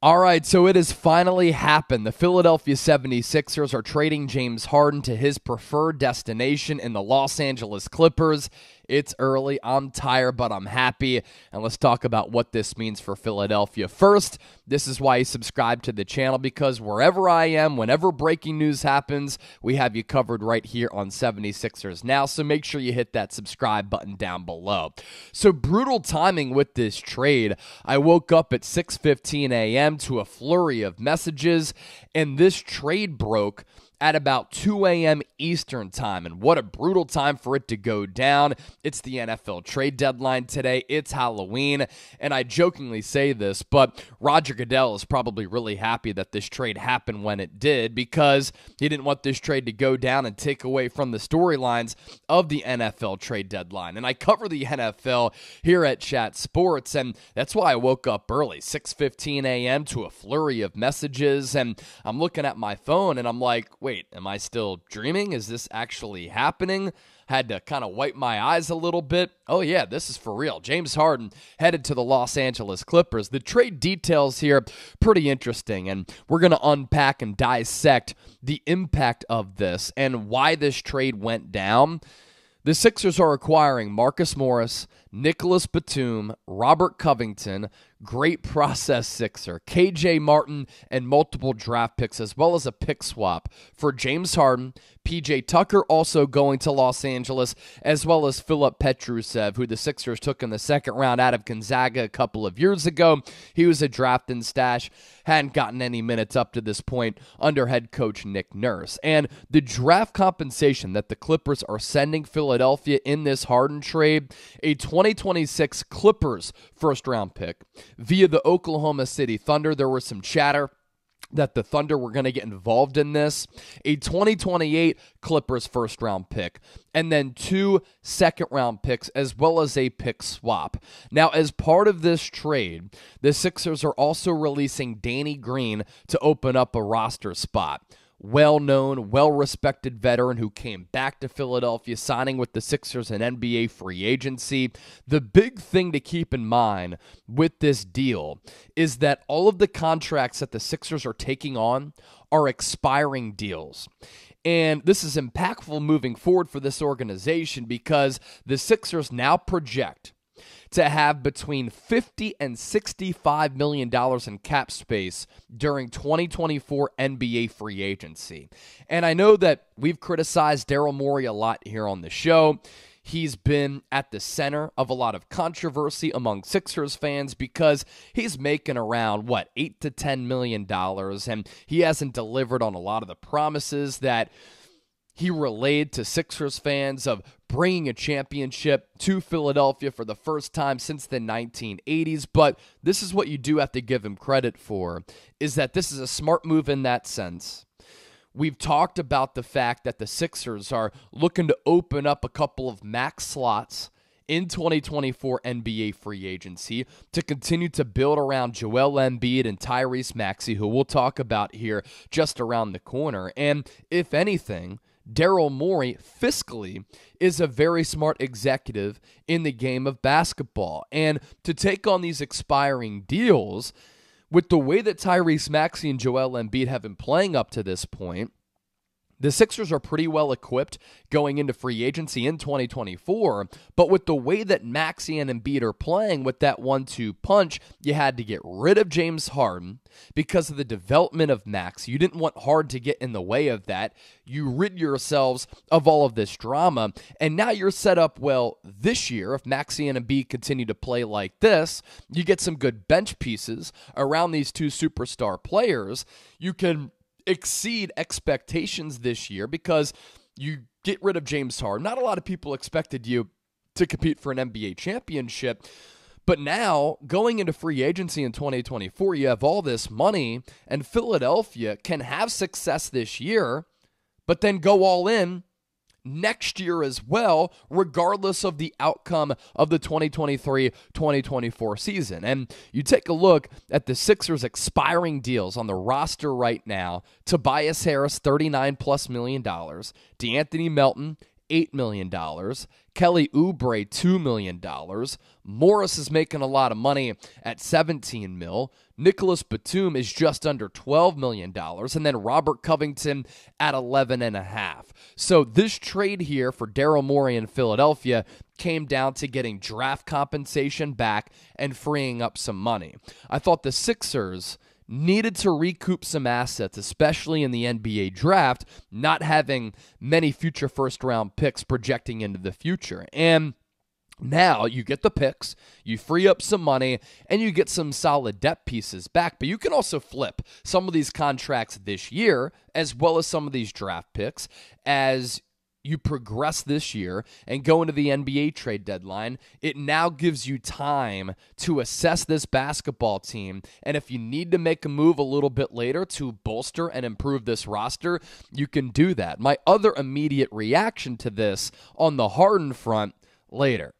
All right, so it has finally happened. The Philadelphia 76ers are trading James Harden to his preferred destination in the Los Angeles Clippers. It's early, I'm tired, but I'm happy, and let's talk about what this means for Philadelphia. First, this is why you subscribe to the channel, because wherever I am, whenever breaking news happens, we have you covered right here on 76ers Now, so make sure you hit that subscribe button down below. So brutal timing with this trade. I woke up at 6:15 a.m. to a flurry of messages, and this trade broke at about 2 a.m. Eastern time, and what a brutal time for it to go down. It's the NFL trade deadline today. It's Halloween, and I jokingly say this, but Roger Goodell is probably really happy that this trade happened when it did, because he didn't want this trade to go down and take away from the storylines of the NFL trade deadline. And I cover the NFL here at Chat Sports, and that's why I woke up early, 6:15 a.m. to a flurry of messages, and I'm looking at my phone, and I'm like, wait, am I still dreaming? Is this actually happening? Had to kind of wipe my eyes a little bit. Oh yeah, this is for real. James Harden headed to the Los Angeles Clippers. The trade details here, pretty interesting, and we're going to unpack and dissect the impact of this and why this trade went down. The Sixers are acquiring Marcus Morris, Nicolas Batum, Robert Covington, great process Sixer, KJ Martin, and multiple draft picks, as well as a pick swap for James Harden, PJ Tucker also going to Los Angeles, as well as Filip Petrusev, who the Sixers took in the second round out of Gonzaga a couple of years ago. He was a draft and stash, hadn't gotten any minutes up to this point under head coach Nick Nurse. And the draft compensation that the Clippers are sending Philadelphia in this Harden trade, a 2026 Clippers first-round pick via the Oklahoma City Thunder. There was some chatter that the Thunder were going to get involved in this. A 2028 Clippers first-round pick, and then 2 second-round picks, as well as a pick swap. Now, as part of this trade, the Sixers are also releasing Danny Green to open up a roster spot. Well-known, well-respected veteran who came back to Philadelphia, signing with the Sixers in NBA free agency. The big thing to keep in mind with this deal is that all of the contracts that the Sixers are taking on are expiring deals. And this is impactful moving forward for this organization, because the Sixers now project to have between $50 and $65 million in cap space during 2024 NBA free agency. And I know that we've criticized Daryl Morey a lot here on the show. He's been at the center of a lot of controversy among Sixers fans because he's making around, $8 to $10 million, and he hasn't delivered on a lot of the promises that he relayed to Sixers fans of bringing a championship to Philadelphia for the first time since the 1980s. But this is what you do have to give him credit for, is that this is a smart move in that sense. We've talked about the fact that the Sixers are looking to open up a couple of max slots in 2024 NBA free agency to continue to build around Joel Embiid and Tyrese Maxey, who we'll talk about here just around the corner. And if anything, Daryl Morey fiscally is a very smart executive in the game of basketball. And to take on these expiring deals, with the way that Tyrese Maxey and Joel Embiid have been playing up to this point, the Sixers are pretty well equipped going into free agency in 2024, but with the way that Maxey and Embiid are playing with that 1-2 punch, you had to get rid of James Harden because of the development of Max. You didn't want Harden to get in the way of that. You rid yourselves of all of this drama, and now you're set up well this year. If Maxey and Embiid continue to play like this, you get some good bench pieces around these two superstar players. You can exceed expectations this year because you get rid of James Harden. Not a lot of people expected you to compete for an NBA championship, but now going into free agency in 2024, you have all this money, and Philadelphia can have success this year, but then go all in next year as well, regardless of the outcome of the 2023-2024 season. And you take a look at the Sixers' expiring deals on the roster right now. Tobias Harris, $39+ million. DeAnthony Melton, $8 million. Kelly Oubre, $2 million. Morris is making a lot of money at $17 million. Nicolas Batum is just under $12 million. And then Robert Covington at $11.5 million. So this trade here for Daryl Morey in Philadelphia came down to getting draft compensation back and freeing up some money. I thought the Sixers needed to recoup some assets, especially in the NBA draft, not having many future first-round picks projecting into the future. And now you get the picks, you free up some money, and you get some solid depth pieces back. But you can also flip some of these contracts this year, as well as some of these draft picks, as you progress this year and go into the NBA trade deadline. It now gives you time to assess this basketball team, and if you need to make a move a little bit later to bolster and improve this roster, you can do that. My other immediate reaction to this on the Harden front later.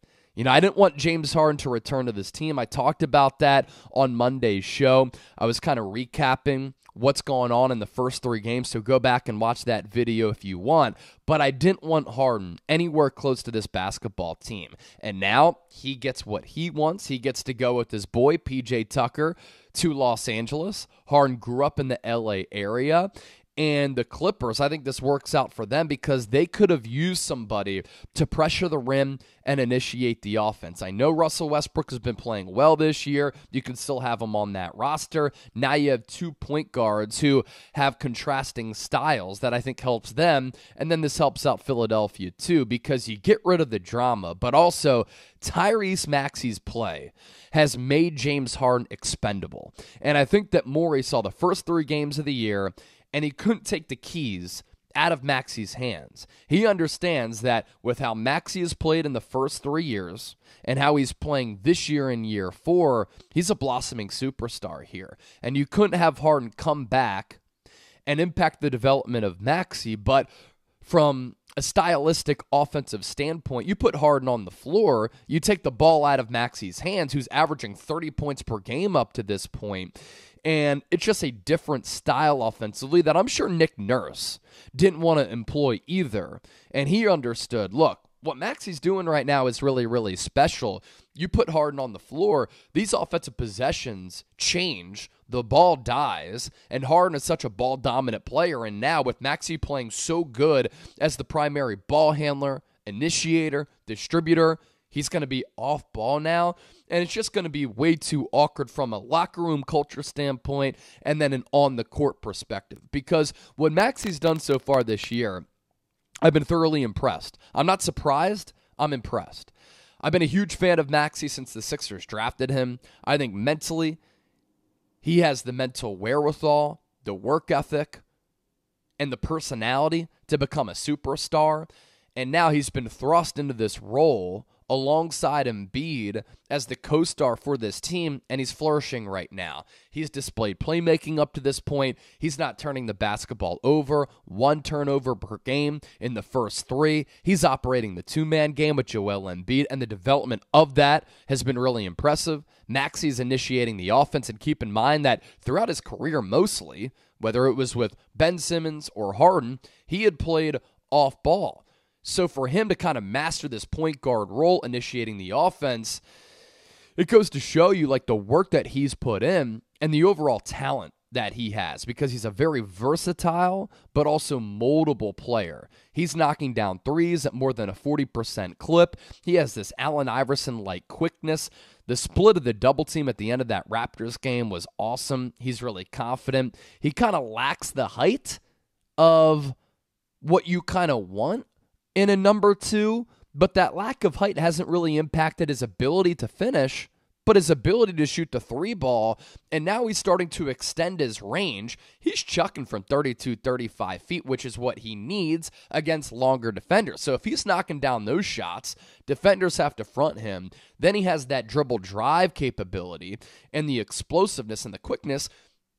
I didn't want James Harden to return to this team. I talked about that on Monday's show. I was kind of recapping what's going on in the first 3 games, so go back and watch that video if you want. But I didn't want Harden anywhere close to this basketball team. And now he gets what he wants. He gets to go with his boy, PJ Tucker, to Los Angeles. Harden grew up in the LA area. And the Clippers, I think this works out for them because they could have used somebody to pressure the rim and initiate the offense. I know Russell Westbrook has been playing well this year. You can still have him on that roster. Now you have 2 point guards who have contrasting styles that I think helps them. And then this helps out Philadelphia too because you get rid of the drama. But also, Tyrese Maxey's play has made James Harden expendable. And I think that Morey saw the first 3 games of the year and he couldn't take the keys out of Maxey's hands. He understands that with how Maxey has played in the first 3 years and how he's playing this year in year 4, he's a blossoming superstar here. And you couldn't have Harden come back and impact the development of Maxey, but from a stylistic offensive standpoint, you put Harden on the floor, you take the ball out of Maxey's hands, who's averaging 30 points per game up to this point, and it's just a different style offensively that I'm sure Nick Nurse didn't want to employ either. And he understood, look, what Maxey's doing right now is really, really special. You put Harden on the floor, these offensive possessions change, the ball dies, and Harden is such a ball-dominant player. And now with Maxey playing so good as the primary ball handler, initiator, distributor, he's going to be off ball now, and it's just going to be way too awkward from a locker room culture standpoint and then an on-the-court perspective. Because what Maxey's done so far this year, I've been thoroughly impressed. I'm not surprised. I'm impressed. I've been a huge fan of Maxey since the Sixers drafted him. I think mentally, he has the mental wherewithal, the work ethic, and the personality to become a superstar. And now he's been thrust into this role alongside Embiid as the co-star for this team, and he's flourishing right now. He's displayed playmaking up to this point. He's not turning the basketball over, 1 turnover per game in the first 3. He's operating the 2-man game with Joel Embiid, and the development of that has been really impressive. Maxey's initiating the offense, and keep in mind that throughout his career mostly, whether it was with Ben Simmons or Harden, he had played off ball. So for him to kind of master this point guard role, initiating the offense, it goes to show you like the work that he's put in and the overall talent that he has, because he's a very versatile but also moldable player. He's knocking down threes at more than a 40% clip. He has this Allen Iverson-like quickness. The split of the double team at the end of that Raptors game was awesome. He's really confident. He kind of lacks the height of what you kind of want in a number 2, but that lack of height hasn't really impacted his ability to finish, but his ability to shoot the 3 ball, and now he's starting to extend his range. He's chucking from 32, 35 feet, which is what he needs against longer defenders. So if he's knocking down those shots, defenders have to front him. Then he has that dribble drive capability and the explosiveness and the quickness.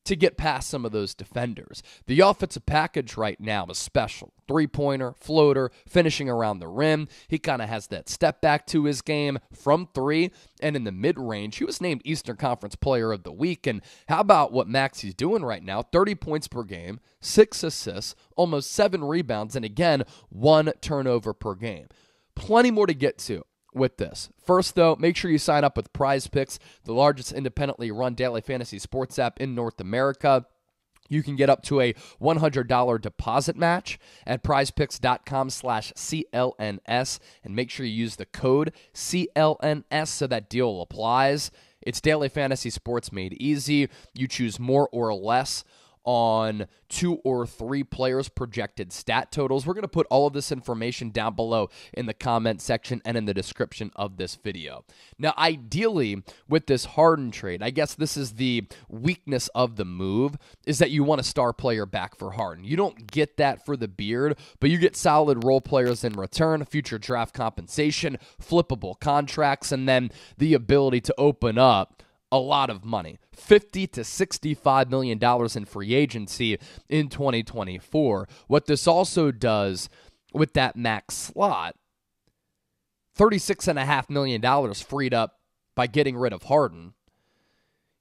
to get past some of those defenders. The offensive package right now is special. Three-pointer, floater, finishing around the rim. He kind of has that step back to his game from three, and in the mid-range, he was named Eastern Conference Player of the Week. And how about what Maxey's doing right now? 30 points per game, 6 assists, almost 7 rebounds, and again, 1 turnover per game. Plenty more to get to with this. First, though, make sure you sign up with Prize Picks, the largest independently run daily fantasy sports app in North America. You can get up to a $100 deposit match at prizepicks.com/CLNS, and make sure you use the code CLNS so that deal applies. It's daily fantasy sports made easy. You choose more or less on 2 or 3 players' projected stat totals. We're going to put all of this information down below in the comment section and in the description of this video. Now, ideally, with this Harden trade, I guess this is the weakness of the move, is that you want a star player back for Harden. You don't get that for the beard, but you get solid role players in return, future draft compensation, flippable contracts, and then the ability to open up a lot of money, $50 to $65 million in free agency in 2024. What this also does with that max slot, $36.5 million freed up by getting rid of Harden.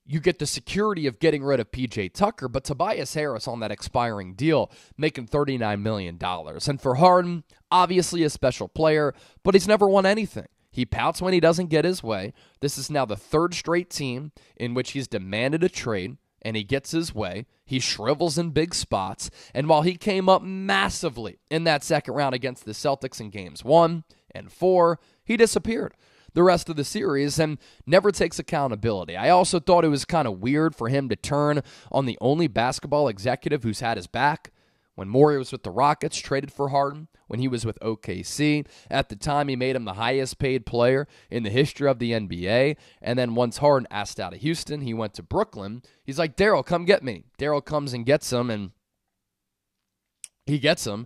You get the security of getting rid of P.J. Tucker, but Tobias Harris on that expiring deal making $39 million. And for Harden, obviously a special player, but he's never won anything. He pouts when he doesn't get his way. This is now the 3rd straight team in which he's demanded a trade, and he gets his way. He shrivels in big spots, and while he came up massively in that second round against the Celtics in games 1 and 4, he disappeared the rest of the series and never takes accountability. I also thought it was kind of weird for him to turn on the only basketball executive who's had his back. When Morey was with the Rockets, traded for Harden. When he was with OKC, at the time he made him the highest paid player in the history of the NBA. And then once Harden asked out of Houston, he went to Brooklyn. He's like, Daryl, come get me. Daryl comes and gets him, and he gets him.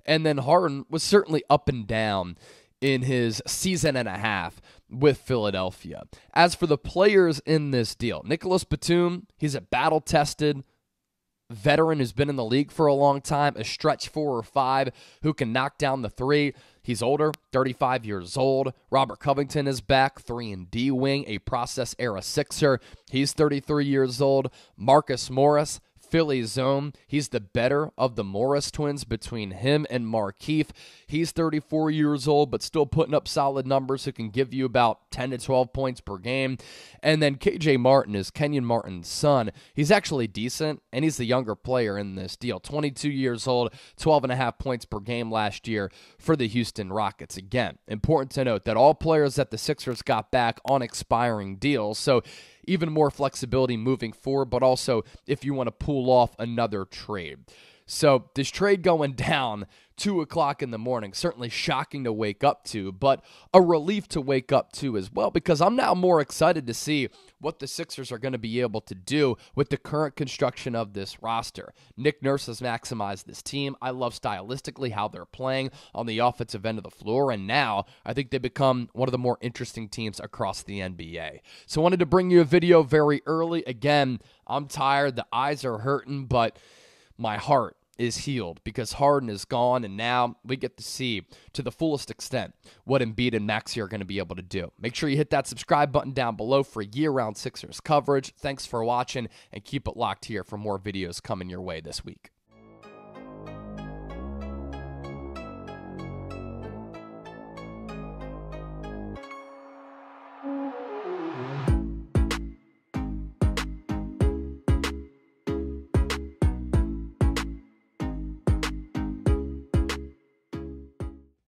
And then Harden was certainly up and down in his season and a half with Philadelphia. As for the players in this deal, Nicolas Batum, he's a battle-tested veteran who's been in the league for a long time, a stretch 4 or 5 who can knock down the 3. He's older, 35 years old. Robert Covington is back, 3-and-D wing, a process era Sixer. He's 33 years old. Marcus Morris, Philly zone. He's the better of the Morris twins between him and Markieff. He's 34 years old, but still putting up solid numbers who can give you about 10 to 12 points per game. And then KJ Martin is Kenyon Martin's son. He's actually decent, and he's the younger player in this deal. 22 years old, 12.5 points per game last year for the Houston Rockets. Again, important to note that all players that the Sixers got back on expiring deals, so even more flexibility moving forward, but also if you want to pull off another trade. So this trade going down 2 o'clock in the morning, certainly shocking to wake up to, but a relief to wake up to as well, because I'm now more excited to see what the Sixers are going to be able to do with the current construction of this roster. Nick Nurse has maximized this team. I love stylistically how they're playing on the offensive end of the floor, and now I think they become one of the more interesting teams across the NBA. So I wanted to bring you a video very early. Again, I'm tired. The eyes are hurting, but my heart is healed because Harden is gone, and now we get to see to the fullest extent what Embiid and Maxey are going to be able to do. Make sure you hit that subscribe button down below for year-round Sixers coverage. Thanks for watching, and keep it locked here for more videos coming your way this week.